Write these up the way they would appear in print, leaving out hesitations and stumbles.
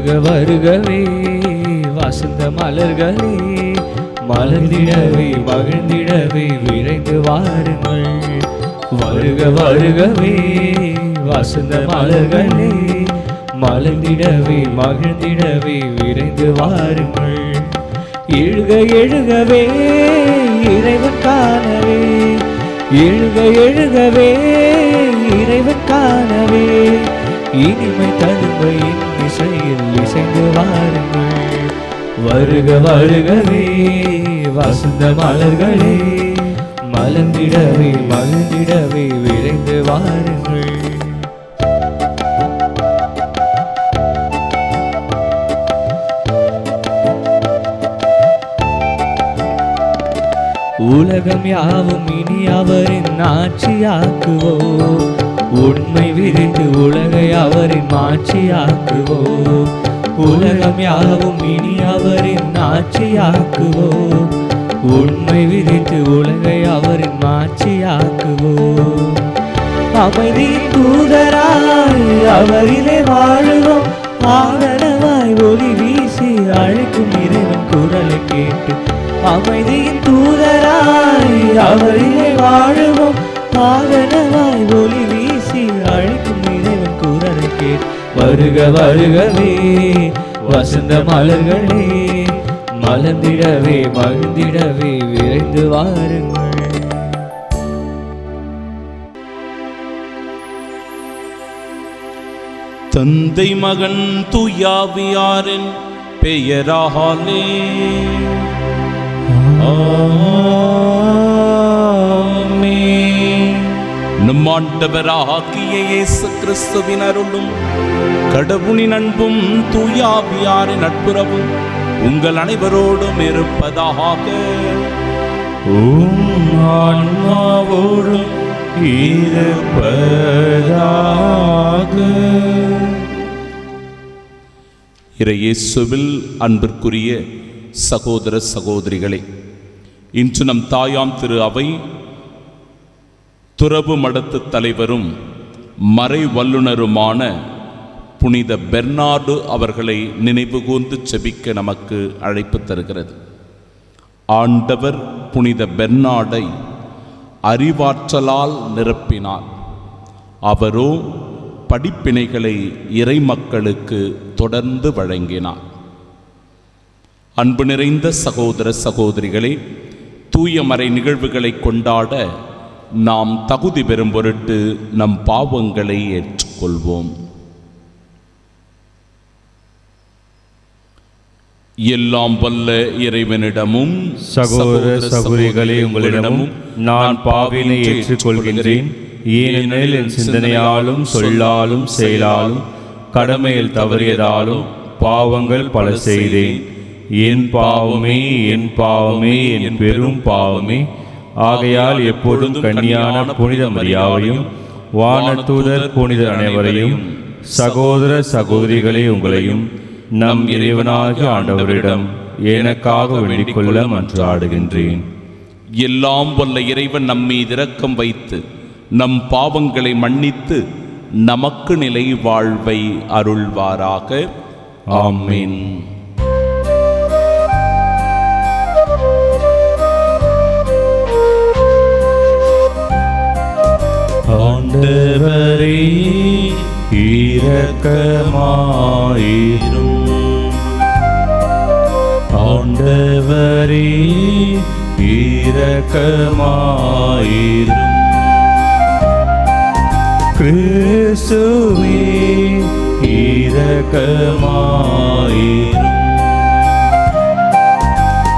வருக வருகவே வசந்த மலர்களே, மலர்ந்திடவே மகிழ்ந்திடவே விரைந்து வாருங்கள். வருக வருகவே வசந்த மலர்களே, மலர்ந்திடவே மகிழ்ந்திடவே விரைந்து வாருங்கள். எழுக எழுகவே இறைவன் காணவே, எழுக எழுகவே இறைவன் காணவே, இனிமை தழும்ப இசையில் இசைந்து வாருங்கள். வருக வருகவே வசந்த மலர்களே, மலர்ந்திடவே மகிழ்ந்திடவே விரைந்து வாருங்கள். உலகம் யாவும் இனி அவரின் ஆட்சியாக்குவோம், உண்மை விரிந்து உலகை அவரின் மாட்சியாக்குவோம். உலகம் யாவும் இனி அவரின் ஆட்சியாக்குவோம், உண்மை விரிந்து உலகை அவரின் மாட்சியாக்குவோம். அமைதியின் தூதராய் அவரிலே வாழுவோம், ஆனனவாய் ஒளி வீசி அழைக்கும் இறைவன் குரலை கேட்டு. அமைதியின் தூதராய் அவரிலே வாழுவோம், ஆனனவாய் ஒளி வீசி அழைக்கும் இறைவன் குரலை கேட்டு. வருக வருகவே வசந்த மலர்களே, மலர்ந்திடவே மகிழ்ந்திடவே விரைந்து வாருங்கள். தந்தை மகன் தூயாவியாரின் பெயராலே ஆமென். நம் ஆண்டவராகிய இயேசு கிறிஸ்துவின் அருளும் கடவுளின் அன்பும் தூயாவியாரின் நட்புறவும் உங்கள் அனைவரோடும் இருப்பதாக. ஆன்மாவோடும் இருப்பதாக. இயேசுவில் அன்பிற்குரிய சகோதர சகோதரிகளே, இன்று நம் தாயாம் திரு அவை துறவு மடத்து தலைவரும் மறை வல்லுனருமான புனித பெர்னார்டு அவர்களை நினைவுகூர்ந்து செபிக்க நமக்கு அழைப்பு தருகிறது. ஆண்டவர் புனித பெர்னார்டை அறிவாற்றலால் நிரப்பினார். அவரோ படிப்பினைகளை இறை மக்களுக்கு தொடர்ந்து வழங்கினார். அன்பு நிறைந்த சகோதர சகோதரிகளே, தூய மறை நிகழ்வுகளை கொண்டாட நாம் தகுதி பெறும் பொருட்டு நம் பாவங்களை ஏற்றுக்கொள்வோம். எல்லாம் வல்ல இறைவனிடமும் சகோதர சகோதரிகளே உங்களிடமும் நான் பாவினை ஏற்றுக்கொள்கின்றேன். ஏனெனில் என் சிந்தனையாலும் சொல்லாலும் செயலாலும் கடமையில் தவறியதாலும் பாவங்கள் பல செய்தேன். என் பாவமே என் பாவமே என் பெரும் பாவமே. ஆகையால் எப்பொழுதும் கன்னியான புனித மரியாவையும் வானதூதர் புனிதர் அனைவரையும் சகோதர சகோதரிகளே உங்களையும் நம் இறைவனாகிய ஆண்டவரிடம் எனக்காக வேண்டிக் கொள்ள மன்றாடுகின்றேன். எல்லாம் வல்ல இறைவன் நம்மீது இரக்கம் வைத்து நம் பாவங்களை மன்னித்து நமக்கு நிலை வாழ்வை அருள்வாராக. ஆமென். ஆண்டவரே இரக்கமாயிரும். ஆண்டவரே இரக்கமாயிரும். கிறிஸ்துவே இரக்கமாயிரும்.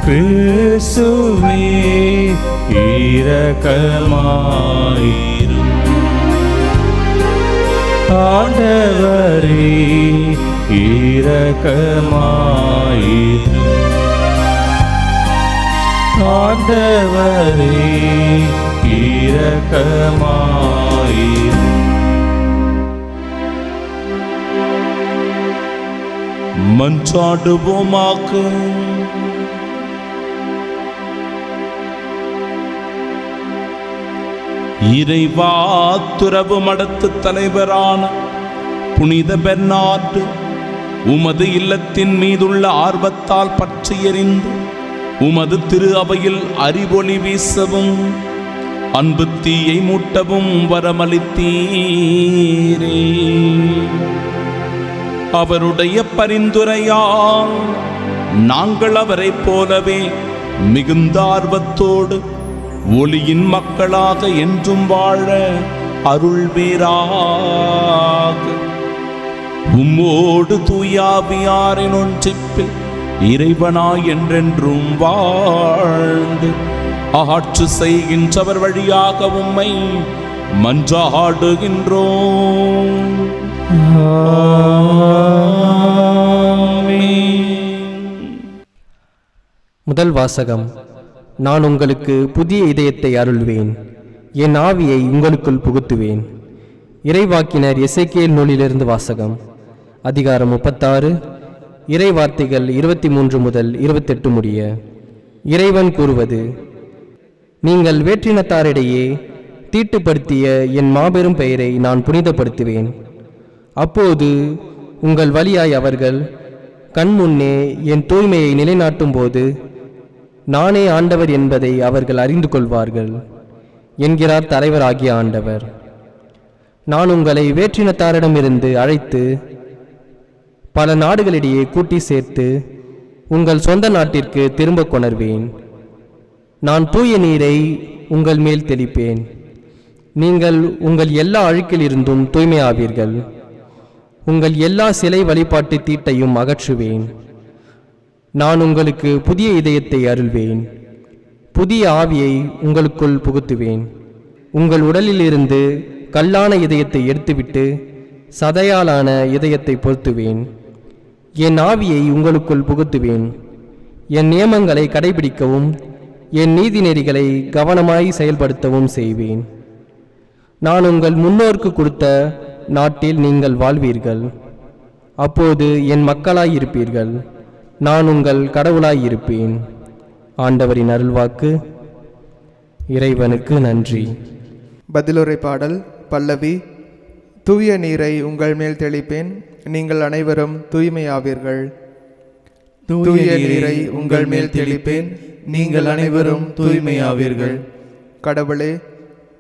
கிறிஸ்துவே இரக்கமாயிரும். ஆண்டவரே இரக்கமாயிரும். ஆண்டவரே இரக்கமாயிரும். மன்றாடுவோமாக. இறைவா, துறவு மடத்து தலைவரான புனித பெர்னார்டு உமது இல்லத்தின் மீதுள்ள ஆர்வத்தால் பற்றி எறிந்து உமது திரு அவையில் அறிவொளி வீசவும் அன்பு தீயை மூட்டவும் வரமளித்தீரே. அவருடைய பரிந்துரையால் நாங்கள் அவரைப் போலவே மிகுந்த ஆர்வத்தோடு ஒளியின் மக்களாக என்றும் வாழ அருள்வீராக. உம்மோடு தூயாவியாரின் ஒன்றிப்பில் இறைவனாய் என்றென்றும் வாழ்ந்து ஆட்சி செய்கின்றவர் வழியாக உம்மை மன்றாடுகின்றோம். முதல் வாசகம். நான் உங்களுக்கு புதிய இதயத்தை அருள்வேன், என் ஆவியை உங்களுக்குள் புகுத்துவேன். இறைவாக்கினர் எசேக்கியேல் நூலிலிருந்து வாசகம். அதிகாரம் 36, இறை வார்த்தைகள் 23 முதல் 28 முடிய. இறைவன் கூறுவது: நீங்கள் வேற்றினத்தாரிடையே தீட்டுப்படுத்திய என் மாபெரும் பெயரை நான் புனிதப்படுத்துவேன். அப்போது உங்கள் வழியாய் அவர்கள் கண்முன்னே என் தூய்மையை நிலைநாட்டும் போது நானே ஆண்டவர் என்பதை அவர்கள் அறிந்து கொள்வார்கள் என்கிறார் தலைவராகிய ஆண்டவர். நான் உங்களை வேற்றினத்தாரிடமிருந்து அழைத்து பல நாடுகளிடையே கூட்டி சேர்த்து உங்கள் சொந்த நாட்டிற்கு திரும்ப கொணர்வேன். நான் தூய நீரை உங்கள் மேல் தெளிப்பேன். நீங்கள் உங்கள் எல்லா அழுக்கிலிருந்தும் தூய்மையாவீர்கள். உங்கள் எல்லா சிலை வழிபாட்டு தீட்டையும் அகற்றுவேன். நான் உங்களுக்கு புதிய இதயத்தை அருள்வேன், புதிய ஆவியை உங்களுக்குள் புகுத்துவேன். உங்கள் உடலிலிருந்து கல்லான இதயத்தை எடுத்துவிட்டு சதையாலான இதயத்தை பொருத்துவேன். என் ஆவியை உங்களுக்குள் புகுத்துவேன். என் நியமங்களை கடைபிடிக்கவும் என் நீதிநெறிகளை கவனமாய் செயல்படுத்தவும் செய்வேன். நான் உங்கள் முன்னோருக்கு கொடுத்த நாட்டில் நீங்கள் வாழ்வீர்கள். அப்போது என் மக்களாய் இருப்பீர்கள். நான் உங்கள் கடவுளாய் இருப்பேன். ஆண்டவரின் அருள்வாக்கு. இறைவனுக்கு நன்றி. பதிலுரை பாடல். பல்லவி. தூய நீரை உங்கள் மேல் தெளிப்பேன், நீங்கள் அனைவரும் தூய்மையாவீர்கள். தூய நீரை உங்கள் மேல் தெளிப்பேன், நீங்கள் அனைவரும் தூய்மையாவீர்கள். கடவுளே,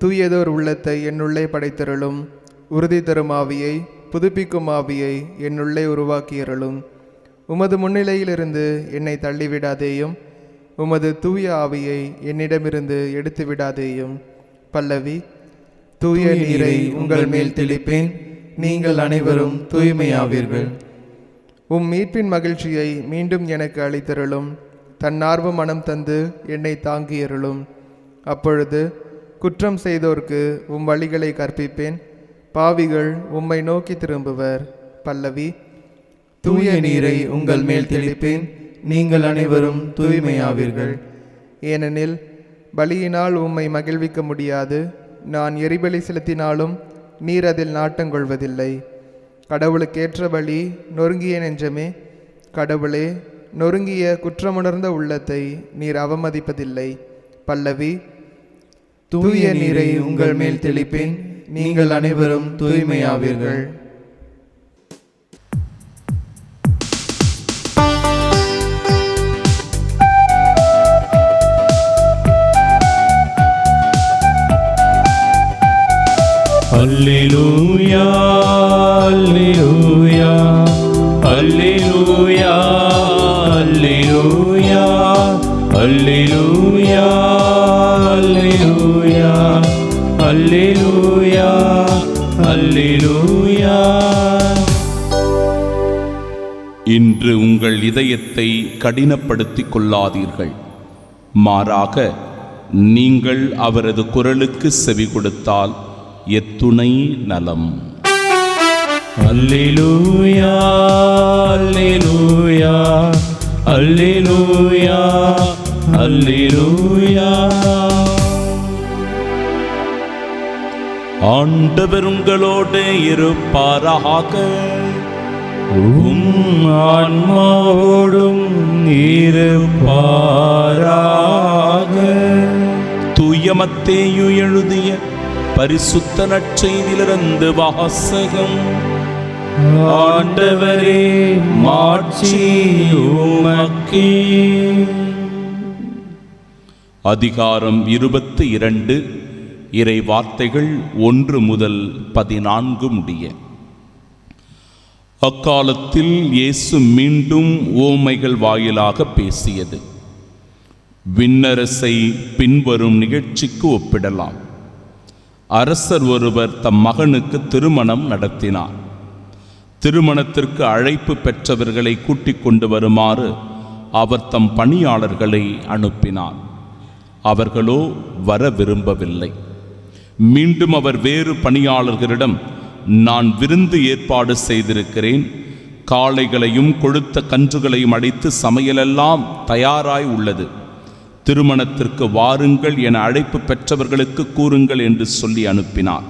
தூயதோர் உள்ளத்தை என்னுள்ளே படைத்தருளும். உறுதி தரும் ஆவியை, புதுப்பிக்கும் ஆவியை என்னுள்ளே உருவாக்கியருளும். உமது முன்னிலையிலிருந்து என்னை தள்ளிவிடாதேயும், உமது தூய ஆவியை என்னிடமிருந்து எடுத்து விடாதேயும். பல்லவி. தூய நீரை உங்கள் மேல் தெளிப்பேன், நீங்கள் அனைவரும் தூய்மையாவீர்கள். மீட்பின் மகிழ்ச்சியை மீண்டும் எனக்கு அளித்தருளும். தன்னார்வ மனம் தந்து என்னை தாங்கியருளும். அப்பொழுது குற்றம் செய்தோர்க்கு வழிகளை கற்பிப்பேன், பாவிகள் உம்மை நோக்கி திரும்புவர். பல்லவி. தூய நீரை உங்கள் மேல் தெளிப்பேன், நீங்கள் அனைவரும் தூய்மையாவீர்கள். ஏனெனில் பலியினால் உம்மை மகிழ்விக்க முடியாது. நான் எரிபலி செலுத்தினாலும் நீர் அதில் நாட்டங்கொள்வதில்லை. கடவுளுக்கேற்ற பலி நொறுங்கிய நெஞ்சமே. கடவுளே, நொறுங்கிய குற்றமுணர்ந்த உள்ளத்தை நீர் அவமதிப்பதில்லை. பல்லவி. தூய நீரை உங்கள் மேல் தெளிப்பேன், நீங்கள் அனைவரும் தூய்மையாவீர்கள். அல்லேலூயா, அல்லேலூயா, அல்லேலூயா, அல்லேலூயா, அல்லேலூயா, அல்லேலூயா, அல்லேலூயா, அல்லேலூயா. இன்று உங்கள் இதயத்தை கடினப்படுத்திக் கொள்ளாதீர்கள். மாறாக நீங்கள் அவரது குரலுக்கு செவி கொடுத்தால் எத்துணை நலம். அல்லேலூயா, அல்லேலூயா, அல்லேலூயா, அல்லேலூயா. ஆண்டவர் உங்களோடு இருப்பாராக. ஆன்மாவோடும் இருப்பாராக. தூய மத்தேயு எழுதிய பரிசுத்த நற்செய்தியிலிருந்து வாசகம். ஆண்டவரே மாட்சி உமக்கே. அதிகாரம் 22 இறை வார்த்தைகள் 1 முதல் 14 முடிய. அக்காலத்தில் இயேசு மீண்டும் உவமைகள் வாயிலாக பேசியது. விண்ணரசை பின்வரும் நிகழ்ச்சிக்கு ஒப்பிடலாம். அரசர் ஒருவர் தம் மகனுக்கு திருமணம் நடத்தினார். திருமணத்திற்கு அழைப்பு பெற்றவர்களை கூட்டிக் கொண்டு வருமாறு அவர் தம் பணியாளர்களை அனுப்பினார். அவர்களோ வர விரும்பவில்லை. மீண்டும் அவர் வேறு பணியாளர்களிடம், நான் விருந்து ஏற்பாடு செய்திருக்கிறேன், காளைகளையும் கொழுத்த கன்றுகளையும் அடித்து சமையலெல்லாம் தயாராய் உள்ளது, திருமணத்திற்கு வாருங்கள் என அழைப்பு பெற்றவர்களுக்கு கூறுங்கள் என்று சொல்லி அனுப்பினார்.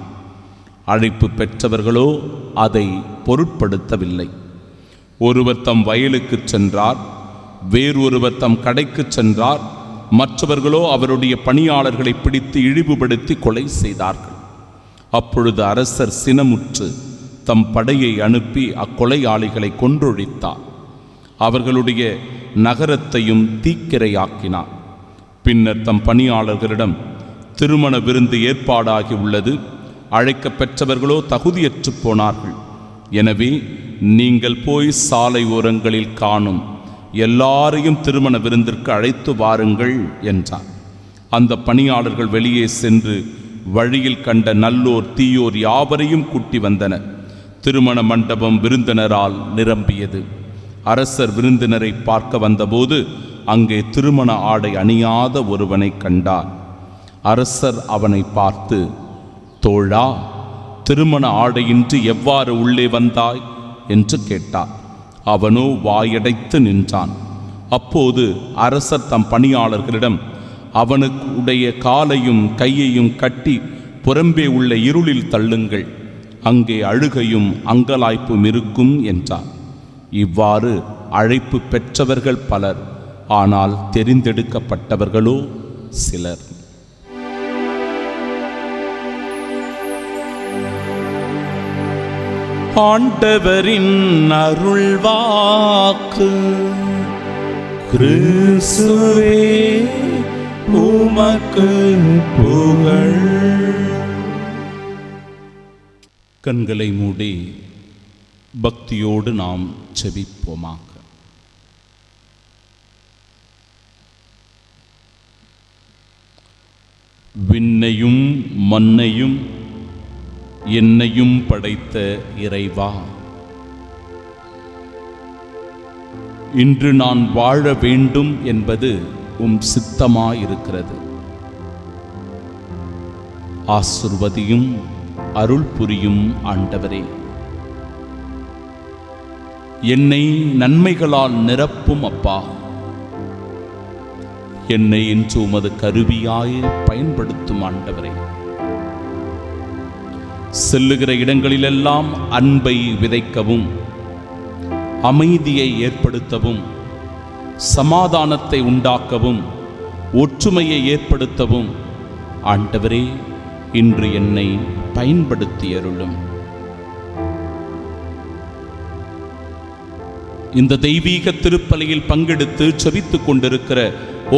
அழைப்பு பெற்றவர்களோ அதை பொருட்படுத்தவில்லை. ஒருவர் தம் வயலுக்கு சென்றார், வேறொருவர் தம் கடைக்கு சென்றார். மற்றவர்களோ அவருடைய பணியாளர்களை பிடித்து இழிவுபடுத்தி கொலை செய்தார்கள். அப்பொழுது அரசர் சினமுற்று தம் படையை அனுப்பி அக்கொலையாளிகளை கொன்றொழித்தார். அவர்களுடைய நகரத்தையும் தீக்கிரையாக்கினார். பின்னர் தம் பணியாளர்களிடம், திருமண விருந்து ஏற்பாடாகி உள்ளது, அழைக்க பெற்றவர்களோ தகுதியற்று போனார்கள். எனவே நீங்கள் போய் சாலை ஓரங்களில் காணும் எல்லாரையும் திருமண விருந்திற்கு அழைத்து வாருங்கள் என்றார். அந்த பணியாளர்கள் வெளியே சென்று வழியில் கண்ட நல்லோர் தீயோர் யாவரையும் கூட்டி வந்தனர். திருமண மண்டபம் விருந்தினரால் நிரம்பியது. அரசர் விருந்தினரை பார்க்க வந்தபோது அங்கே திருமண ஆடை அணியாத ஒருவனை கண்டார். அரசர் அவனை பார்த்து, தோழா, திருமண ஆடையின்றி எவ்வாறு உள்ளே வந்தாய் என்று கேட்டார். அவனோ வாயடைத்து நின்றான். அப்போது அரசர் தம் பணியாளர்களிடம், அவனுக்கு உடைய காலையும் கையையும் கட்டி புறம்பே உள்ள இருளில் தள்ளுங்கள், அங்கே அழுகையும் அங்கலாய்ப்பும் இருக்கும் என்றார். இவ்வாறு அழைப்பு பெற்றவர்கள் பலர், ஆனால் தெரிந்தெடுக்கப்பட்டவர்களோ சிலர். ஆண்டவரின் அருள்வாக்கு. கிறிஸ்துவே உமக்கு புகழ். கண்களை மூடி பக்தியோடு நாம் செபிப்போமாக. விண்ணையும் மண்ணையும் என்னையும் படைத்த இறைவா, இன்று நான் வாழ வேண்டும் என்பது உம் சித்தமாயிருக்கிறது. ஆசிர்வதியும் அருள் புரியும் ஆண்டவரே. என்னை நன்மைகளால் நிரப்பும் அப்பா. என்னை இன்று உமது கருவியாய் பயன்படுத்தும் ஆண்டவரே. செல்லுகிற இடங்களிலெல்லாம் அன்பை விதைக்கவும், அமைதியை ஏற்படுத்தவும், சமாதானத்தை உண்டாக்கவும், ஒற்றுமையை ஏற்படுத்தவும் ஆண்டவரே இன்று என்னை பயன்படுத்தியருளும். இந்த தெய்வீக திருப்பலியில் பங்கெடுத்து செபித்துக் கொண்டிருக்கிற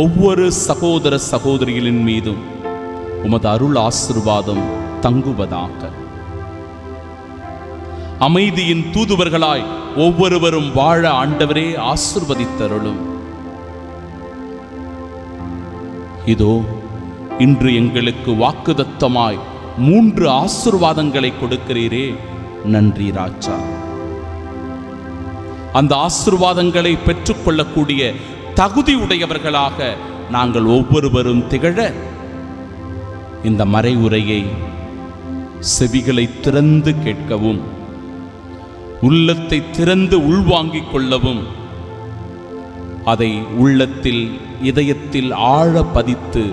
ஒவ்வொரு சகோதர சகோதரிகளின் மீதும் உமது அருள் ஆசீர்வாதம் தங்குவதாக. அமைதியின் தூதுவர்களாய் ஒவ்வொருவரும் வாழ ஆண்டவரே ஆசீர்வதித்தருளும். இதோ இன்று எங்களுக்கு வாக்குதத்தமாய் 3 ஆசீர்வாதங்களை கொடுக்கிறீரே, நன்றி ராஜா. அந்த ஆசீர்வாதங்களை பெற்றுக்கொள்ளக்கூடிய தகுதி உடையவர்களாக நாங்கள் ஒவ்வொருவரும் திகழ இந்த மறைவுரையை செவிகளை திறந்து கேட்கவும், உள்ளத்தை திறந்து உள்வாங்கிக் கொள்ளவும், அதை உள்ளத்தில் இதயத்தில் ஆழ பதித்து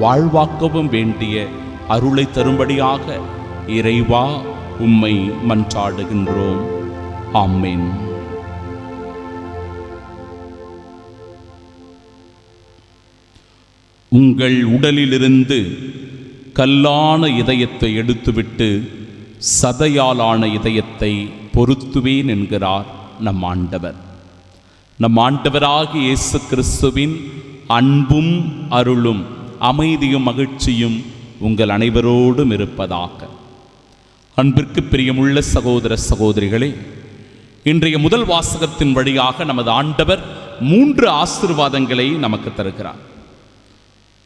வாழ்வாக்கவும் வேண்டிய அருளை தரும்படியாக இறைவா உம்மை மன்றாடுகின்றோம். ஆமென். உங்கள் உடலிலிருந்து கல்லான இதயத்தை எடுத்துவிட்டு சதையாலான இதயத்தை பொருத்துவேன் என்கிறார் நம் ஆண்டவர். நம் ஆண்டவராகிய இயேசு கிறிஸ்துவின் அன்பும் அருளும் அமைதியும் மகிழ்ச்சியும் உங்கள் அனைவரோடும் இருப்பதாக. அன்பிற்கு பிரியமுள்ள சகோதர சகோதரிகளே, இன்றைய முதல் வாசகத்தின் வழியாக நமது ஆண்டவர் 3 ஆசீர்வாதங்களை நமக்கு தருகிறார்.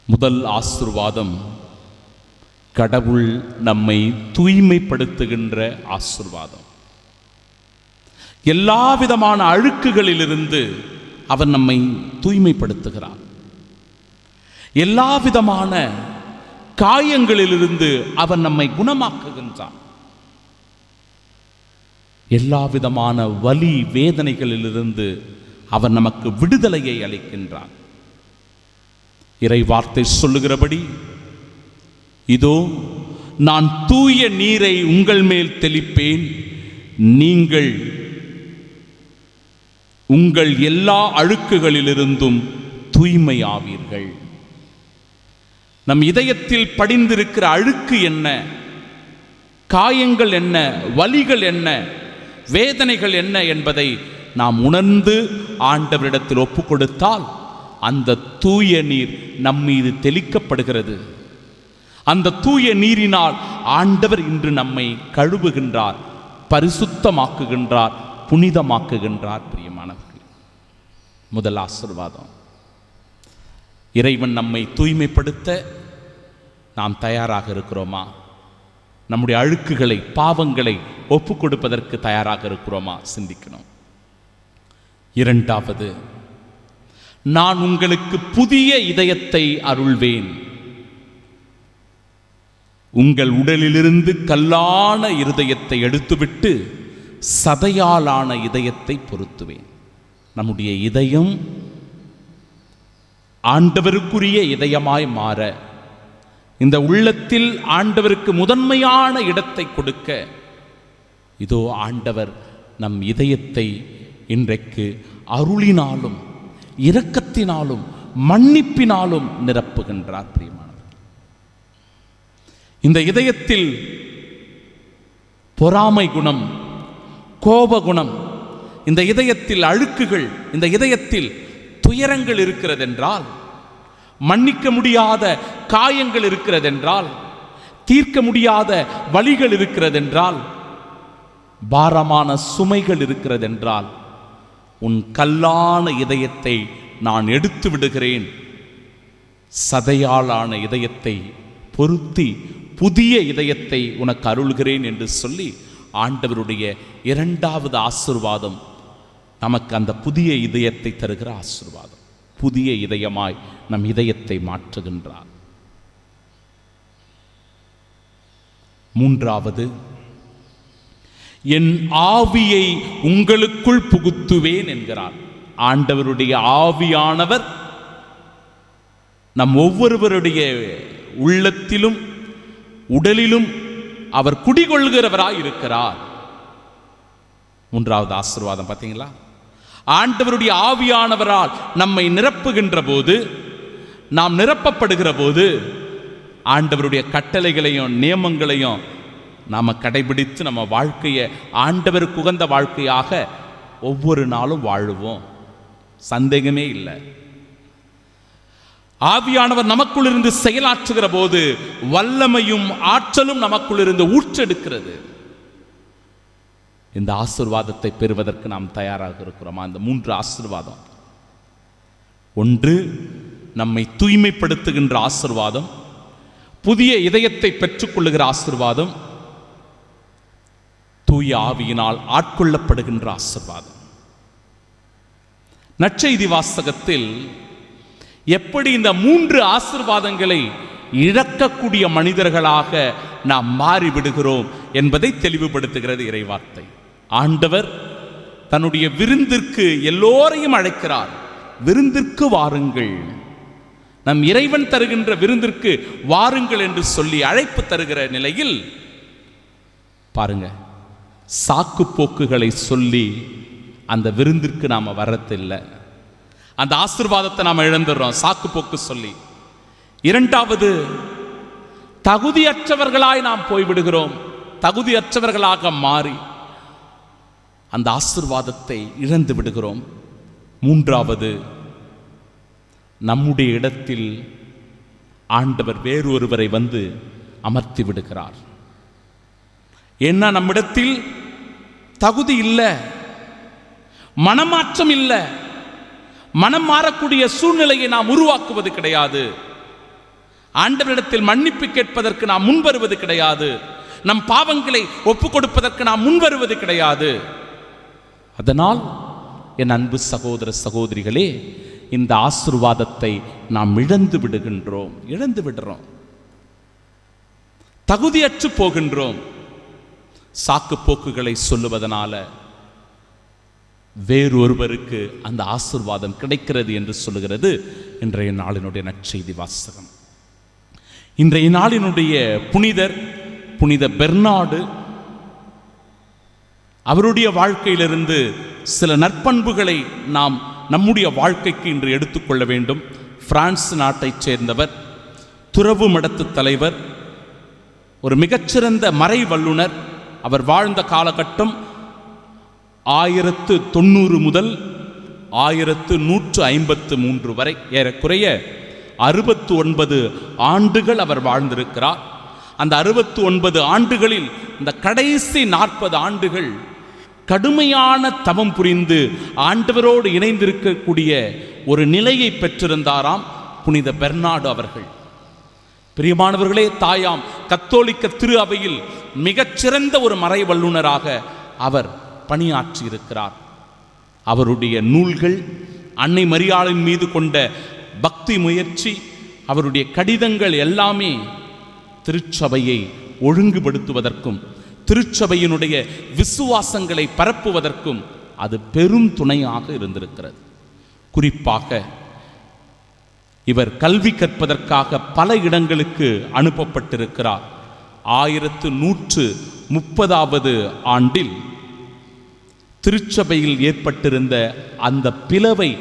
முதல் ஆசீர்வாதம் கடவுள் நம்மை தூய்மைப்படுத்துகின்ற ஆசீர்வாதம். எல்லா விதமான அழுக்குகளிலிருந்து அவர் நம்மை தூய்மைப்படுத்துகிறார். எல்லா விதமான காயங்களிலிருந்து அவர் நம்மை குணமாக்குகின்றார். எல்லா விதமான வலி வேதனைகளிலிருந்து அவர் நமக்கு விடுதலையை அளிக்கின்றார். இறை வார்த்தை சொல்லுகிறபடி, இதோ நான் தூய நீரை உங்கள் மேல் தெளிப்பேன், நீங்கள் உங்கள் எல்லா அழுக்குகளிலிருந்தும் தூய்மையாவீர்கள். நம் இதயத்தில் படிந்திருக்கிற அழுக்கு என்ன, காயங்கள் என்ன, வலிகள் என்ன, வேதனைகள் என்ன என்பதை நாம் உணர்ந்து ஆண்டவரிடத்தில் ஒப்பு கொடுத்தால் அந்த தூய நீர் நம்மீது தெளிக்கப்படுகிறது. அந்த தூய நீரினால் ஆண்டவர் இன்று நம்மை கழுவுகின்றார், பரிசுத்தமாக்குகின்றார், புனிதமாக்குகின்றார். பிரியமானவர்களே, முதல் ஆசீர்வாதம். இறைவன் நம்மை தூய்மைப்படுத்த நாம் தயாராக இருக்கிறோமா? நம்முடைய அழுக்குகளை, பாவங்களை ஒப்பு கொடுப்பதற்கு தயாராக இருக்கிறோமா? சிந்திக்கணும். இரண்டாவது, நான் உங்களுக்கு புதிய இதயத்தை அருள்வேன். உங்கள் உடலிலிருந்து கல்லான இருதயத்தை எடுத்துவிட்டு சதையாலான இதயத்தை பொருத்துவேன். நம்முடைய இதயம் ஆண்டவருக்குரிய இதயமாய் மாற, இந்த உள்ளத்தில் ஆண்டவருக்கு முதன்மையான இடத்தை கொடுக்க, இதோ ஆண்டவர் நம் இதயத்தை இன்றைக்கு அருளினாலும் இரக்கத்தினாலும் மன்னிப்பினாலும் நிரப்புகின்றார். பிரியமானவர், இந்த இதயத்தில் பொறாமை குணம், கோப குணம், இந்த இதயத்தில் அழுக்குகள், இந்த இதயத்தில் துயரங்கள் இருக்கிறதென்றால், மன்னிக்க முடியாத காயங்கள் இருக்கிறதென்றால், தீர்க்க முடியாத வலிகள் இருக்கிறதென்றால், பாரமான சுமைகள் இருக்கிறதென்றால், உன் கல்லான இதயத்தை நான் எடுத்து விடுகிறேன், சதையாலான இதயத்தை பொருத்தி புதிய இதயத்தை உனக்கு அருள்கிறேன் என்று சொல்லி ஆண்டவருடைய இரண்டாவது ஆசீர்வாதம் நமக்கு அந்த புதிய இதயத்தை தருகிற ஆசீர்வாதம். புதிய இதயமாய் நம் இதயத்தை மாற்றுகின்றார். மூன்றாவது, என் ஆவியை உங்களுக்குள் புகுத்துவேன் என்கிறார். ஆண்டவருடைய ஆவியானவர் நம் ஒவ்வொருவருடைய உள்ளத்திலும் உடலிலும் அவர் குடிகொள்கிறவராய் இருக்கிறார். மூன்றாவது ஆசீர்வாதம் பார்த்தீங்களா? ஆண்டவருடைய ஆவியானவரால் நம்மை நிரப்புகின்ற போது, நாம் நிரப்பப்படுகிற போது, ஆண்டவருடைய கட்டளைகளையும் நியமங்களையும் நாம் கடைபிடித்து நம்ம வாழ்க்கையை ஆண்டவருக்கு உகந்த வாழ்க்கையாக ஒவ்வொரு நாளும் வாழுவோம். சந்தேகமே இல்லை. ஆவியானவர் நமக்குள் இருந்து செயலாற்றுகிற போது வல்லமையும் ஆற்றலும் நமக்குள் இருந்து ஊற்றெடுக்கிறது. இந்த ஆசீர்வாதத்தை பெறுவதற்கு நாம் தயாராக இருக்கிறோமா? இந்த 3 ஆசீர்வாதம். ஒன்று, நம்மை தூய்மைப்படுத்துகின்ற ஆசீர்வாதம், புதிய இதயத்தை பெற்றுக்கொள்ளுகிற ஆசீர்வாதம், தூய ஆவியினால் ஆட்கொள்ளப்படுகின்ற ஆசீர்வாதம். நற்செய்தி வாசகத்தில் எப்படி இந்த 3 ஆசீர்வாதங்களை இழக்கக்கூடிய மனிதர்களாக நாம் மாறிவிடுகிறோம் என்பதை தெளிவுபடுத்துகிறது இறைவார்த்தை. ஆண்டவர் தன்னுடைய விருந்திற்கு எல்லோரையும் அழைக்கிறார். விருந்திற்கு வாருங்கள், நம் இறைவன் தருகின்ற விருந்திற்கு வாருங்கள் என்று சொல்லி அழைப்பு தருகிற நிலையில் பாருங்க, சாக்கு போக்குகளை சொல்லி அந்த விருந்திற்கு நாம் வரத்தில்லை. அந்த ஆசீர்வாதத்தை நாம் இழந்துடுறோம் சாக்கு போக்கு சொல்லி. இரண்டாவது, தகுதியற்றவர்களாய் நாம் போய்விடுகிறோம். தகுதியற்றவர்களாக மாறி அந்த ஆசீர்வாதத்தை இழந்து விடுகிறோம். மூன்றாவது, நம்முடைய இடத்தில் ஆண்டவர் வேறொருவரை வந்து அமர்த்தி விடுகிறார். ஏன்னா நம்மிடத்தில் தகுதி இல்லை, மனமாற்றம் இல்லை, மனம் மாறக்கூடிய சூழ்நிலையை நாம் உருவாக்குவது கிடையாது. ஆண்டவரிடத்தில் மன்னிப்பு கேட்பதற்கு நாம் முன்வருவது கிடையாது. நம் பாவங்களை ஒப்புக் கொடுப்பதற்கு நாம் முன்வருவது கிடையாது. அதனால் என் அன்பு சகோதர சகோதரிகளே, இந்த ஆசீர்வாதத்தை நாம் இழந்து விடுறோம், தகுதியற்று போகின்றோம். சாக்கு போக்குகளை சொல்லுவதனால வேறொருவருக்கு அந்த ஆசீர்வாதம் கிடைக்கிறது என்று சொல்லுகிறது இன்றைய நாளினுடைய நற்செய்தி வாசகம். இன்றைய நாளினுடைய புனித பெர்னார்டு, அவருடைய வாழ்க்கையிலிருந்து சில நற்பண்புகளை நாம் நம்முடைய வாழ்க்கைக்கு இன்று எடுத்துக்கொள்ள வேண்டும். பிரான்ஸ் நாட்டைச் சேர்ந்தவர், துறவு மடத்து தலைவர், ஒரு மிகச்சிறந்த மறை வல்லுனர். அவர் வாழ்ந்த காலகட்டம் 1090 முதல் 1153 வரை, ஏறக்குறைய 69 ஆண்டுகள் அவர் வாழ்ந்திருக்கிறார். அந்த 69 ஆண்டுகளில் இந்த கடைசி 40 ஆண்டுகள் கடுமையான தவம் புரிந்து ஆண்டவரோடு இணைந்திருக்கக்கூடிய ஒரு நிலையை பெற்றிருந்தாராம் புனித பெர்னார்டு அவர்கள். பிரியமானவர்களே, தாயாம் கத்தோலிக்க திரு அவையில் மிகச்சிறந்த ஒரு மறை வல்லுனராக அவர் பணியாற்றி இருக்கிறார். அவருடைய நூல்கள், அன்னை மரியாளின் மீது கொண்ட பக்தி முயற்சி, அவருடைய கடிதங்கள் எல்லாமே திருச்சபையை ஒழுங்குபடுத்துவதற்கும் திருச்சபையினுடைய விசுவாசங்களை பரப்புவதற்கும் அது பெரும் துணையாக இருந்திருக்கிறது. குறிப்பாக இவர் கல்வி கற்பதற்காக பல இடங்களுக்கு அனுப்பப்பட்டிருக்கிறார். 1130வது ஆண்டில் திருச்சபையில் ஏற்பட்டிருந்த அந்த பிளவை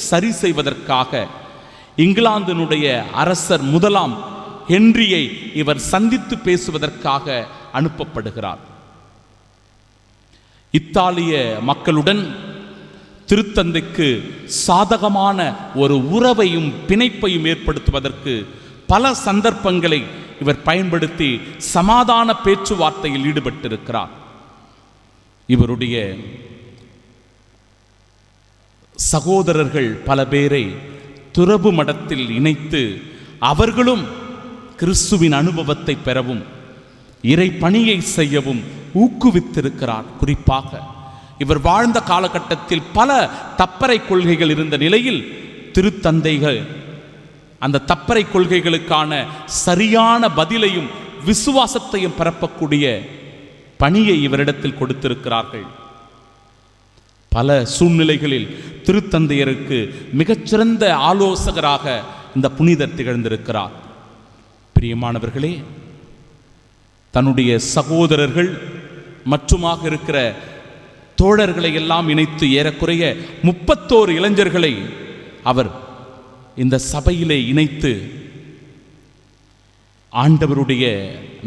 சரி செய்வதற்காக இங்கிலாந்தினுடைய அரசர் 1ஆம் ஹென்ரியை இவர் சந்தித்து பேசுவதற்காக அனுப்பப்படுகிறார். இத்தாலிய மக்களுடன் திருத்தந்தைக்கு சாதகமான ஒரு உறவையும் பிணைப்பையும் ஏற்படுத்துவதற்கு பல சந்தர்ப்பங்களை இவர் பயன்படுத்தி சமாதான பேச்சுவார்த்தையில் ஈடுபட்டிருக்கிறார். இவருடைய சகோதரர்கள் பல பேரை துறவு மடத்தில் இணைத்து அவர்களும் கிறிஸ்துவின் அனுபவத்தை பெறவும் இறை பணியை செய்யவும் ஊக்குவித்திருக்கிறார். குறிப்பாக இவர் வாழ்ந்த காலகட்டத்தில் பல தப்பறை கொள்கைகள் இருந்த நிலையில் திருத்தந்தைகள் அந்த தப்பறை கொள்கைகளுக்கான சரியான பதிலையும் விசுவாசத்தையும் பரப்பக்கூடிய பணியை இவரிடத்தில் கொடுத்திருக்கிறார்கள். பல சூழ்நிலைகளில் திருத்தந்தையருக்கு மிகச்சிறந்த ஆலோசகராக இந்த புனிதர் திகழ்ந்திருக்கிறார். பிரியமானவர்களே, தன்னுடைய சகோதரர்கள் மற்றுமாக இருக்கிற தோழர்களை எல்லாம் இணைத்து ஏறக்குறைய 31 இளைஞர்களை அவர் இந்த சபையிலே இணைத்து ஆண்டவருடைய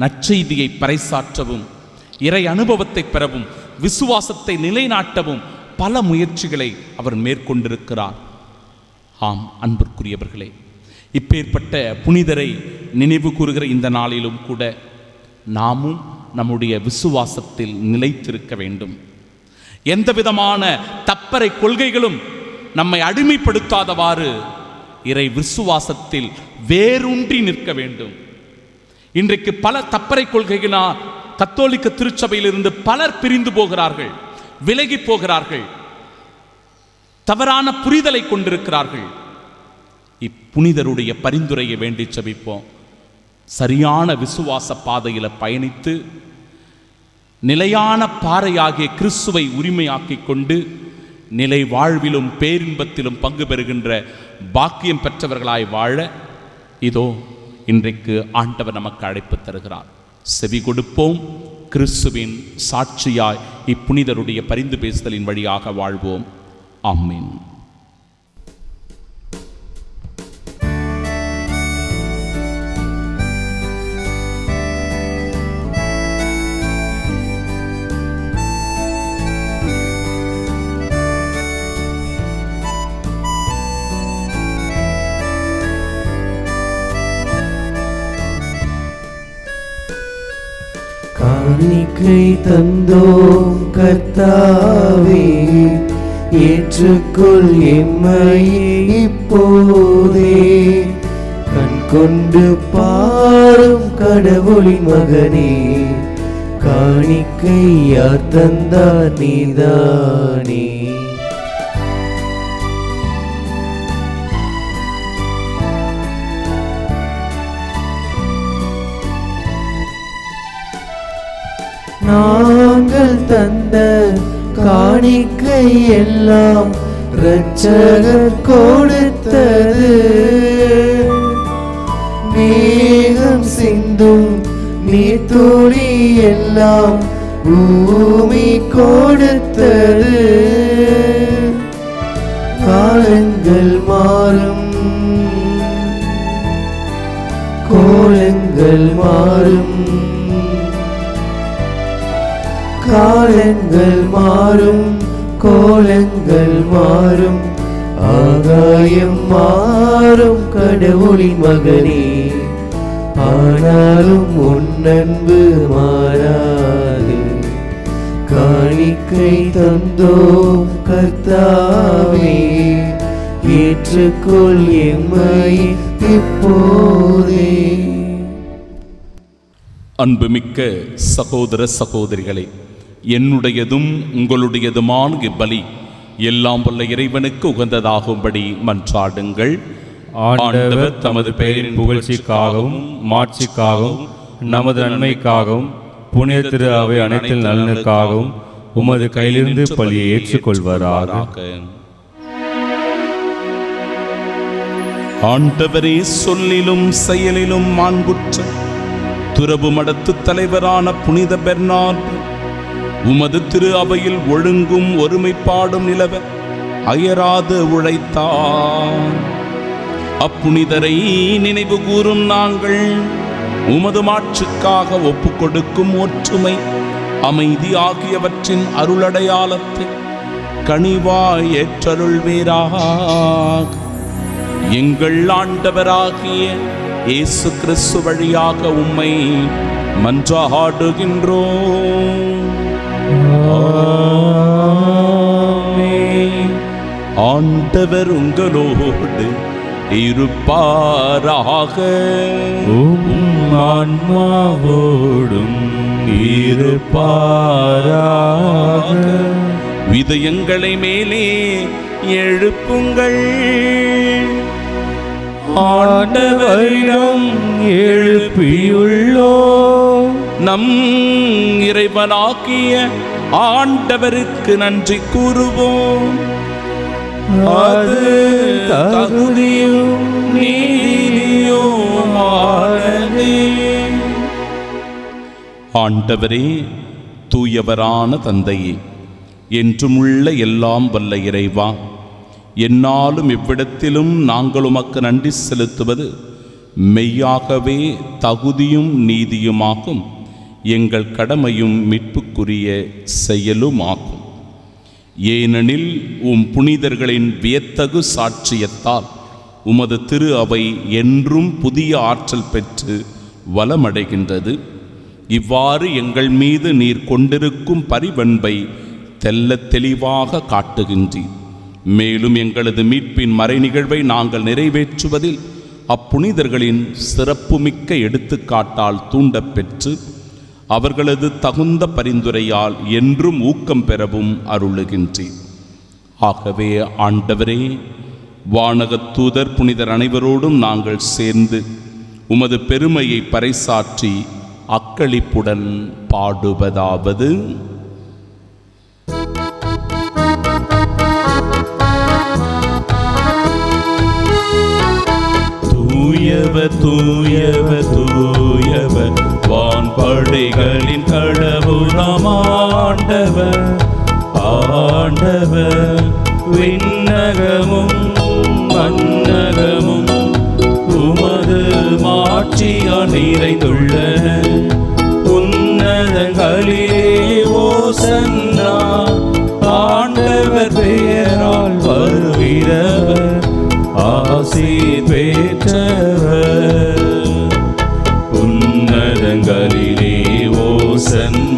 நற்செய்தியை பறைசாற்றவும் இறை அனுபவத்தை பெறவும் விசுவாசத்தை நிலைநாட்டவும் பல முயற்சிகளை அவர் மேற்கொண்டிருக்கிறார். ஆம் அன்பிற்குரியவர்களே, இப்பேற்பட்ட புனிதரை நினைவு கூறுகிற இந்த நாளிலும் கூட நாமும் நம்முடைய விசுவாசத்தில் நிலைத்திருக்க வேண்டும். எந்த விதமான தப்பறை கொள்கைகளும் நம்மை அடிமைப்படுத்தாதவாறு இறை விசுவாசத்தில் வேரூன்றி நிற்க வேண்டும். இன்றைக்கு பல தப்பறை கொள்கைகளால் கத்தோலிக்க திருச்சபையிலிருந்து பலர் பிரிந்து போகிறார்கள், விலகி போகிறார்கள், தவறான புரிதலை கொண்டிருக்கிறார்கள். இப்புனிதருடைய பரிந்துரையை வேண்டி ஜெபிப்போம். சரியான விசுவாச பாதையில பயணித்து நிலையான பாறையாகிய கிறிஸ்துவை உரிமையாக்கிக் கொண்டு நிலை வாழ்விலும் பேரின்பத்திலும் பங்கு பெறுகின்ற பாக்கியம் பெற்றவர்களாய் வாழ இதோ இன்றைக்கு ஆண்டவர் நமக்கு அழைப்பு தருகிறார். செவி கொடுப்போம். கிறிஸ்துவின் சாட்சியாய் இப்புனிதருடைய பரிந்து பேசுதலின் வழியாக வாழ்வோம். ஆமென். காணிக்கை தந்தோம் கர்த்தாவே, ஏற்றுக்கொள் எம்மையே இப்போதே. கண் கொண்டு பாரும் கடவுளின் மகனே, காணிக்கை யார் தந்தார் நீதானே. நாங்கள் தந்த காணிக்கை எல்லாம் இரட்சகர் கொடுத்தது. மேகம் சிந்தும் நீர்த்துளி எல்லாம் பூமி கொடுத்தது. காலங்கள் மாறும், கோலங்கள் மாறும், காலங்கள் மாறும், கோலங்கள் மாறும், ஆகாயம் மாறும் கடவுளின் மகனே, ஆனாலும் உன் அன்பு மாறாது. காணிக்கை தந்தோம் கர்த்தாவே, ஏற்றுக்கொள் எம்மை இப்போதே. அன்புமிக்க சகோதர சகோதரிகளே, என்னுடையதும் உங்களுடையதுமான இப்பலி எல்லாம் வல்ல இறைவனுக்கு உகந்ததாகும்படி மன்றாடுங்கள். ஆண்டவர் தமது பெயரின் புகழ்ச்சிக்காகவும் மாட்சிக்காகவும் நமது நன்மைக்காகவும் புனித திரு அவை அனைத்து நலனுக்காகவும் உமது கையிலிருந்து பலியை ஏற்றுக்கொள்வாராக. ஆண்டவரே, சொல்லிலும் செயலிலும் மாண்புற்ற துறவு மடத்து தலைவரான புனித பெர்னார்டு உமது திரு அவையில் ஒழுங்கும் ஒருமைப்பாடும் நிலவ அயராது உழைத்தார். அப்புனிதரை நினைவு கூறும் நாங்கள் உமது மாட்சிக்காக ஒப்புக் கொடுக்கும் ஒற்றுமை, அமைதி ஆகியவற்றின் அருளடையாளத்தை கனிவாய் ஏற்றருள்வீராக. எங்கள் ஆண்டவராகிய இயேசு கிறிஸ்து வழியாக உம்மை மன்றாடுகின்றோம். ஆண்டவர் உங்களோடு இருப்பாராக. ஆன்மாவோடும் இருப்பாராக. விதயங்களை மேலே எழுப்புங்கள். ஆண்டவரிடம் எழுப்பியுள்ளோ. நம் இறைவனாகிய ஆண்டவருக்கு நன்றி கூறுவோம். அது தகுதியும் நீதியுமானதே. ஆண்டவரே, தூயவரான தந்தையே, என்றுமுள்ள எல்லாம் வல்ல இறைவா, என்னாலும் இவ்விடத்திலும் நாங்கள் உமக்கு நன்றி செலுத்துவது மெய்யாகவே தகுதியும் நீதியுமாகும், எங்கள் கடமையும் மீட்புக்குரிய செயலுமாகும். ஏனெனில் புனிதர்களின் வியத்தகு சாட்சியத்தால் உமது திரு அவை என்றும் புதிய ஆற்றல் பெற்று வளமடைகின்றது. இவ்வாறு எங்கள் மீது நீர் கொண்டிருக்கும் பரிவன்பை தெள்ளத் தெளிவாக காட்டுகின்றீர். மேலும் எங்களது மீட்பின் மறை நிகழ்வை நாங்கள் நிறைவேற்றுவதில் அப்புனிதர்களின் சிறப்புமிக்க எடுத்துக்காட்டால் தூண்டப்பெற்று அவர்களது தகுந்த பரிந்துரையால் என்றும் ஊக்கம் பெறவும் அருளுகின்றீர். ஆகவே ஆண்டவரே, வானகத் தூதர் புனிதர் அனைவரோடும் நாங்கள் சேர்ந்து உமது பெருமையை பறைசாற்றி அக்களிப்புடன் பாடுவதாவது: தூயவர் தூயவர் தூயவர் வான்படைகளின் கடவுளாம் ஆண்டவர். ஆண்டவர் விண்ணகமும் மண்ணகமும் உமது மாட்சியால் நிறைந்துள்ளன. உன்னதங்களிலே ஓசன்னா. ஆண்டவர் பெயரால் வருகிறவர் ஆசி பெற்றவர். உன்னதங்களிலே ஓசன்னா.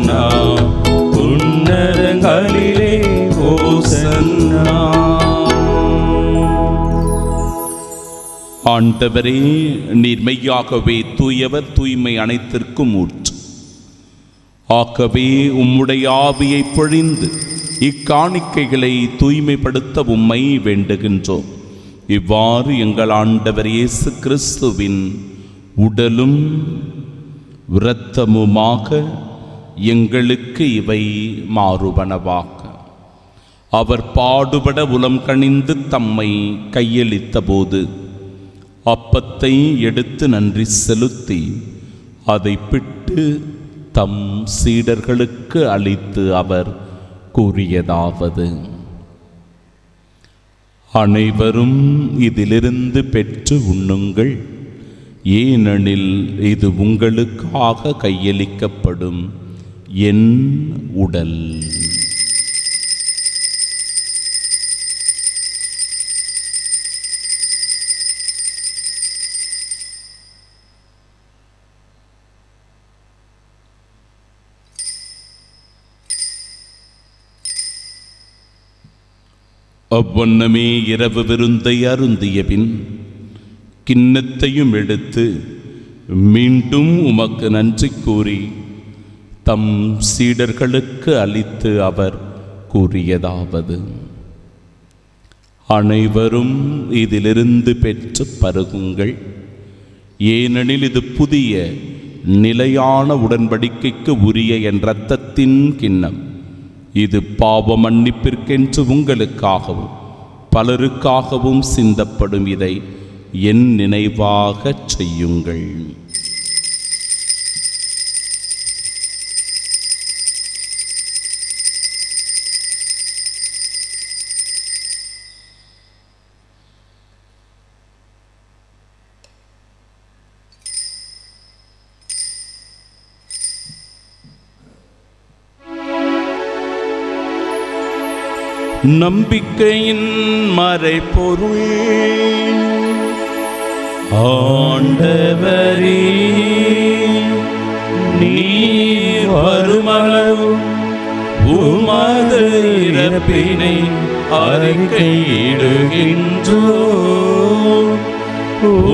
ஆண்டவரே, நீர் மெய்யாகவே தூயவர், தூய்மை அனைத்திற்கும் ஊற்று. ஆகவே உம்முடைய ஆவியை பொழிந்து இக்காணிக்கைகளை தூய்மைப்படுத்த உம்மை வேண்டுகின்றோம். இவ்வாறு எங்கள் ஆண்டவர் இயேசு கிறிஸ்துவின் உடலும் இரத்தமுமாக எங்களுக்கு இவை மாறுபனவாக. அவர் பாடுபட உளம் கனிந்து தம்மை கையளித்த போது அப்பத்தை எடுத்து நன்றி செலுத்தி அதை பிட்டு தம் சீடர்களுக்கு அளித்து அவர் கூறியதாவது: அனைவரும் இதிலிருந்து பெற்று உண்ணுங்கள், ஏனெனில் இது உங்களுக்காக கையளிக்கப்படும் என் உடல். அவ்வண்ணமே இரவு விருந்தை அருந்திய பின் கிண்ணத்தையும் எடுத்து மீண்டும் உமக்கு நன்றி கூறி தம் சீடர்களுக்கு அளித்து அவர் கூறியதாவது: அனைவரும் இதிலிருந்து பெற்று பருகுங்கள், ஏனெனில் இது புதிய நிலையான உடன்படிக்கைக்கு உரிய என் இரத்தத்தின் கிண்ணம். இது பாவ மன்னிப்பிற்கென்று உங்களுக்காகவும் பலருக்காகவும் சிந்தப்படும். இதை என் நினைவாகச் செய்யுங்கள். நம்பிக்கையின் மறைபொருள். ஆண்டவரே, நீர் வருமளவு உமது இறப்பினை அறிக்கையிடுகின்றோம்,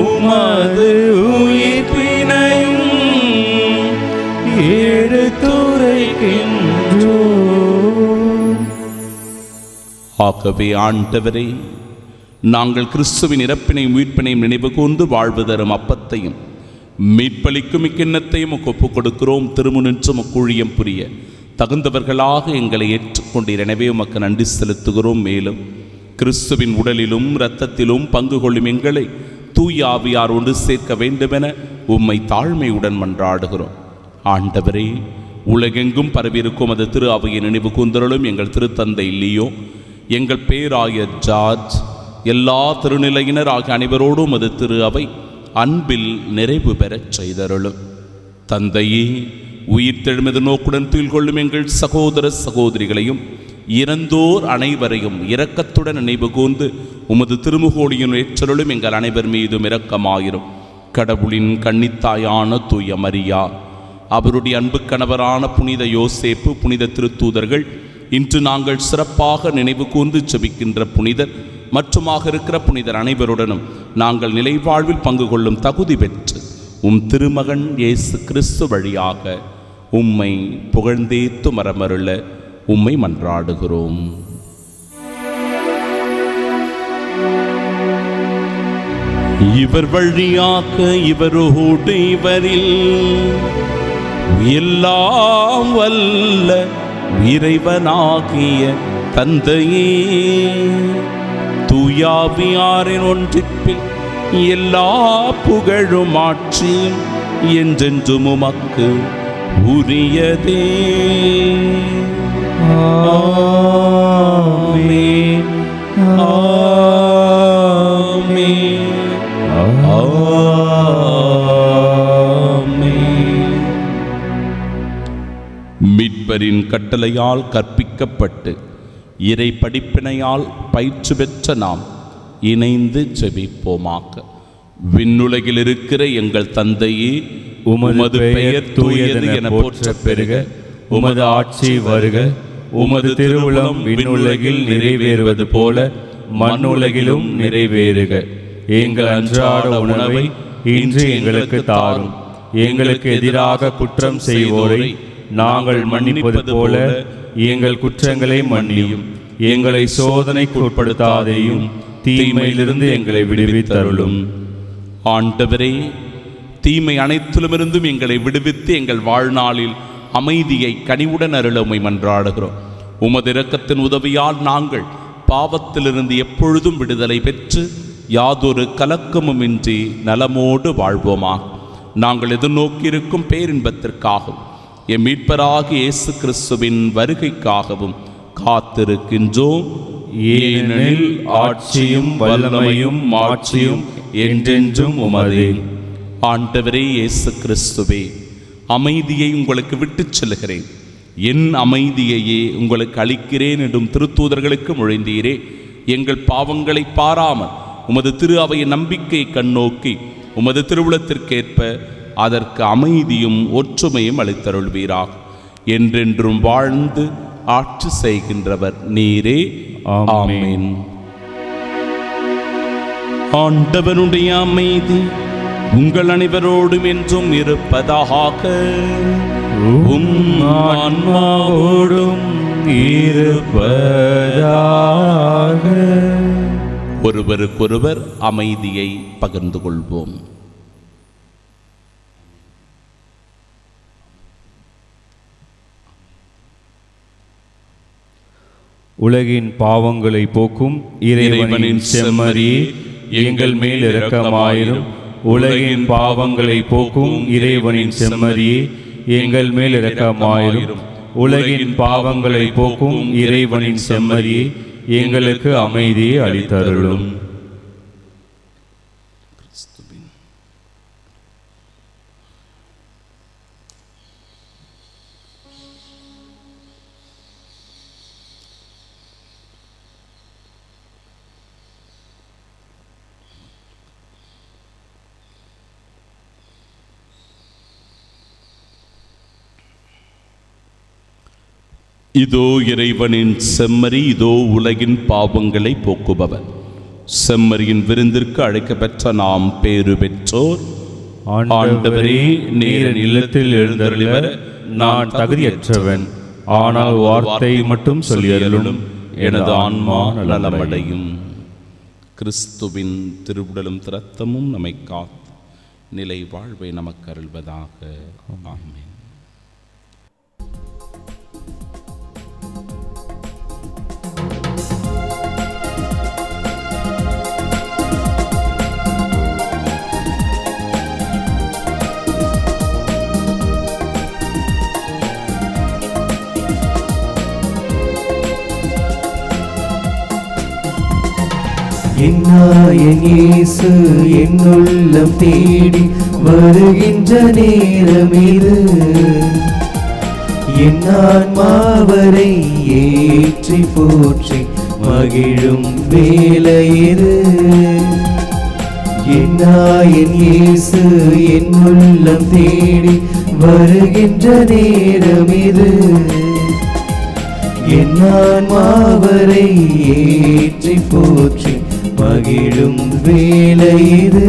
உமது உயிர்ப்பினையும் எடுத்துரைக்கின்றோம். ஆகவே ஆண்டவரே, நாங்கள் கிறிஸ்துவின் இறப்பினையும் மீட்பினையும் நினைவு கூர்ந்து வாழ்வு தரும் அப்பத்தையும் மீட்பளிக்கும் இக்கிண்ணத்தையும் ஒப்புக் கொடுக்கிறோம். திருமுனின்று ஊழியம் புரிய தகுந்தவர்களாக எங்களை ஏற்றுக்கொண்டீர். எனவே உமக்கு நன்றி செலுத்துகிறோம். மேலும் கிறிஸ்துவின் உடலிலும் இரத்தத்திலும் பங்கு கொள்ளும் எங்களை தூய ஆவியார் ஒன்று சேர்க்க வேண்டுமென உம்மை தாழ்மையுடன் மன்றாடுகிறோம். ஆண்டவரே, உலகெங்கும் பரவியிருக்கும் அது திரு அவையை நினைவு கூர்ந்தருளும். எங்கள் திருத்தந்தை லியோ, எங்கள் பேராயர் ஜார்ஜ், எல்லா திருநிலையினர் ஆகிய அனைவரோடும் அது திரு அவை அன்பில் நிறைவு பெறச் செய்தருளும். தந்தையே, உயிர் தெழுமது நோக்குடன் துயில் கொள்ளும் எங்கள் சகோதர சகோதரிகளையும் இறந்தோர் அனைவரையும் இரக்கத்துடன் நினைவு கூர்ந்து உமது திருமுகோடியின் ஏற்றருளும். எங்கள் அனைவர் மீதும் இரக்கமாயிரும். கடவுளின் கன்னித்தாயான தூய மரியா, அவருடைய அன்பு கணவரான புனித யோசேப்பு, புனித திருத்தூதர்கள், இன்று நாங்கள் சிறப்பாக நினைவு கூர்ந்து ஜெபிக்கின்ற புனிதர் மற்றுமாக இருக்கிற புனிதர் அனைவருடனும் நாங்கள் நிலைவாழ்வில் பங்கு கொள்ளும் தகுதி பெற்று உம் திருமகன் இயேசு கிறிஸ்து வழியாக உம்மை புகழ்ந்தேத்து மரமருள உம்மை மன்றாடுகிறோம். இவர் வழியாக இவரோடு இவரில் எல்லாம் வல்ல இறைவனாகிய தந்தையே, தூயாவியாரின் ஒன்றிப்பில் எல்லா புகழும் ஆட்சியும் என்றென்றும் உமக்கு உரியதே. ஆமென், ஆமென், ஆமென். மீட்பரின் கட்டளையால் கற்பிக்கப்பட்டு இறை படிப்பினையால் பயிற்சி பெற்ற நாம் இணைந்து ஜெபிப்போமாக. விண்ணுலகில் இருக்கிற எங்கள் தந்தையே, உமது பெயர் தூயது என போற்றப் பெறுக. உமது ஆட்சி வருக. உமது திருவுளம் விண்ணுலகில் நிறைவேறுவது போல மண்ணுலகிலும் நிறைவேறுக. எங்கள் அன்றாட உணவை இன்று எங்களுக்கு தாரும். எங்களுக்கு எதிராக குற்றம் செய்வோரை நாங்கள் மன்னிப்பது போல எங்கள் குற்றங்களை மன்னியும். எங்களை சோதனைக்கு உட்படுத்தாதேயும், தீமையிலிருந்து எங்களை விடுவித்தருளும். ஆண்டவரே, தீமை அனைத்திலுமிருந்தும் எங்களை விடுவித்து எங்கள் வாழ்நாளில் அமைதியை கனிவுடன் அருள உம்மை மன்றாடுகிறோம். உமது இரக்கத்தின் உதவியால் நாங்கள் பாவத்திலிருந்து எப்பொழுதும் விடுதலை பெற்று யாதொரு கலக்கமுமின்றி நலமோடு வாழ்வோமாக. நாங்கள் எதிர்நோக்கியிருக்கும் பேரின்பத்திற்காகவும் எம் மீட்பராகிய இயேசு கிறிஸ்துவின் வருகைக்காகவும் காத்திருக்கின்றோம். ஏனெனில் ஆட்சியும் வல்லமையும் மாட்சியும் என்றென்றும் உமதே. ஆண்டவரே இயேசு கிறிஸ்துவே, அமைதியை உங்களுக்கு விட்டுச் செல்கிறேன், என் அமைதியையே உங்களுக்கு அளிக்கிறேன் என்றும் திருத்தூதர்களுக்கு மொழிந்தீரே. எங்கள் பாவங்களை பாராமல் உமது திரு அவையின் நம்பிக்கை கண்ணோக்கி உமது திருவுளத்திற்கேற்ப அதற்கு அமைதியும் ஒற்றுமையும் அளித்தருள்வீராக. என்றென்றும் வாழ்ந்து ஆட்சி செய்கின்றவர் நீரே. ஆமென். ஆண்டவனுடைய அமைதி உங்கள் அனைவரோடும் என்றும் இருப்பதாக. உம் ஆன்மாவோடும் இருப்பதாக. ஒருவருக்கொருவர் அமைதியை பகிர்ந்து கொள்வோம். உலகின் பாவங்களை போக்கும் இறைவனின் செம்மறியே, எங்கள் மேல் இரக்கமாயிரும். உலகின் பாவங்களை போக்கும் இறைவனின் செம்மறியே, எங்கள் மேல் இரக்கமாயிரும். உலகின் பாவங்களை போக்கும் இறைவனின் செம்மறியே, எங்களுக்கு அமைதியை அளித்தருளும். இதோ இறைவனின் செம்மறி, இதோ உலகின் பாவங்களை போக்குபவர். செம்மறியின் விருந்திற்கு அழைக்கப்பெற்ற நாம் பேறு பெற்றோர். ஆண்டவரே, நீர் இல்லத்தில் எழுந்தருளிவர் நான் தகுதியற்றவன். ஆனால் வார்த்தை மட்டும் சொல்லியருளும், எனது ஆன்மா நலமடையும். கிறிஸ்துவின் திருவுடலும் இரத்தமும் நம்மை காத்து நிலை வாழ்வை நமக்கு அருள்வதாக. ஆமென். என்னாயன் இயேசு என்னுள்ளம் தேடி வருகின்ற நேரம் இது. என் ஆன்மாவரை ஏற்றி போற்றி மகிழும் வேலை இது. என்னாயன் இயேசு என்னுள்ளம் தேடி வருகின்ற நேரம் இது. என் ஆன்மாவரை ஏற்றி போற்றி மகிழும் வேலை இது.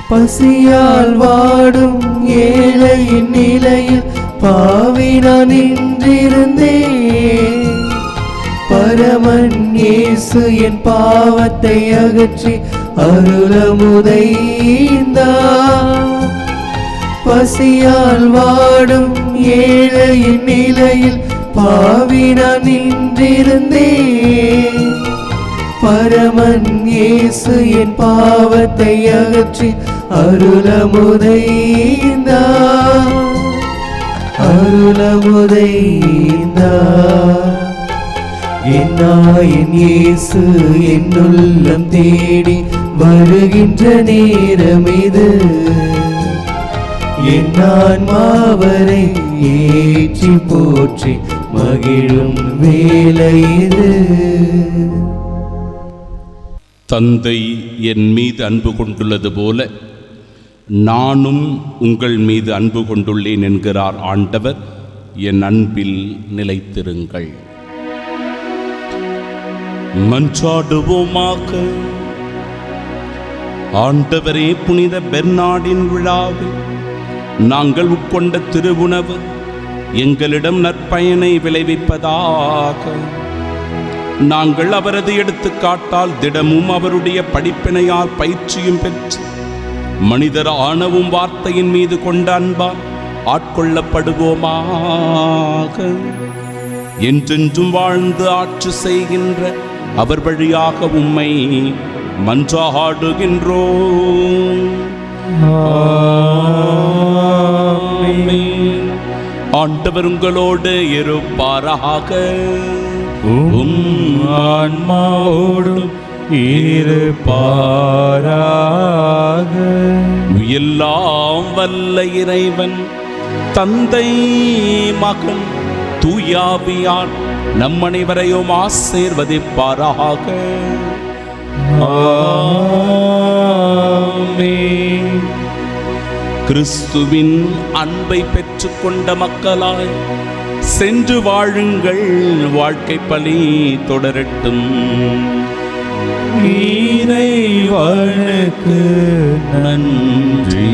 பசியால் வாடும் ஏழையின் நிலையில் பாவி நான் நின்றிருந்தேன். பரமன் இயேசு என் பாவத்தை அகற்றி அருளமுதைந்தார். பசியால் வாடும் ஏழையின் நிலையில் பாவி நான் நின்றிருந்தேன். பரமன் இயேசு என் பாவத்தை அகற்றி அருளமுதைந்தார். அருளமுதைந்தார். என் இயேசு என்னுள்ளம் தேடி வருகின்ற நேரம் இது. என் ஆன்மாவரை ஏற்றி போற்றி மகிழும் வேலை இது. தந்தை என் மீது அன்பு கொண்டுள்ளது போல நானும் உங்கள் மீது அன்பு கொண்டுள்ளேன் என்கிறார் ஆண்டவர். என் அன்பில் நிலைத்திருங்கள். மன்றாடுவோமாக. ஆண்டவரே, புனித பெர்னார்டின் விழாவில் நாங்கள் உட்கொண்ட திருவுணவு எங்களிடம் நற்பயனை விளைவிப்பதாக. நாங்கள் அவரது எடுத்துக்காட்டால் திடமும் அவருடைய படிப்பினையால் பயிற்சியும் பெற்று மனிதர் ஆணவும் வார்த்தையின் மீது கொண்ட அன்பால் ஆட்கொள்ளப்படுவோமாக. என்றென்றும் வாழ்ந்து ஆட்சி செய்கின்ற அவர் வழியாக உம்மை மன்றாடுகின்றோம். ஆண்டவர் உங்களோடு இருப்பாராக. ஆன்மாவோடும் இருப்பாராக. எல்லாம் வல்ல இறைவன் தந்தை, மகன், தூயாவியார் நம் அனைவரையும் ஆசீர்வதிப்பாராக. ஆமென். கிறிஸ்துவின் அன்பை பெற்றுக்கொண்ட மக்களாய் சென்று வாழுங்கள். வாழ்க்கை பலி தொடரட்டும். இறைவனுக்கு நன்றி.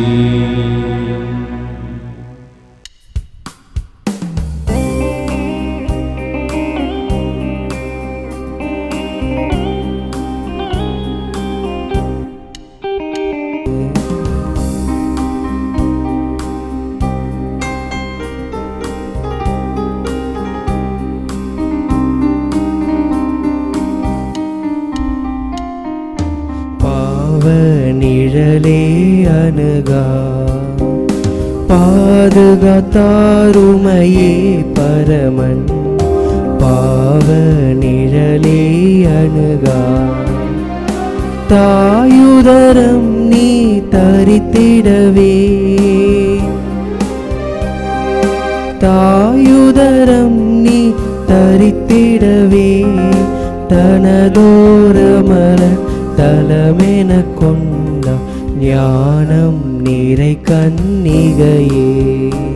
நிழலே அணுகா பாதுகாத்தாருமையே பரமன். பாவ நிழலே அணுகா தாயுதரம் நீ தரித்திடவே. தாயுதரம் நீ தரித்திடவே தனதோரமர தலமென கொண்ட ஞானம் நிறை கன்னிகையே.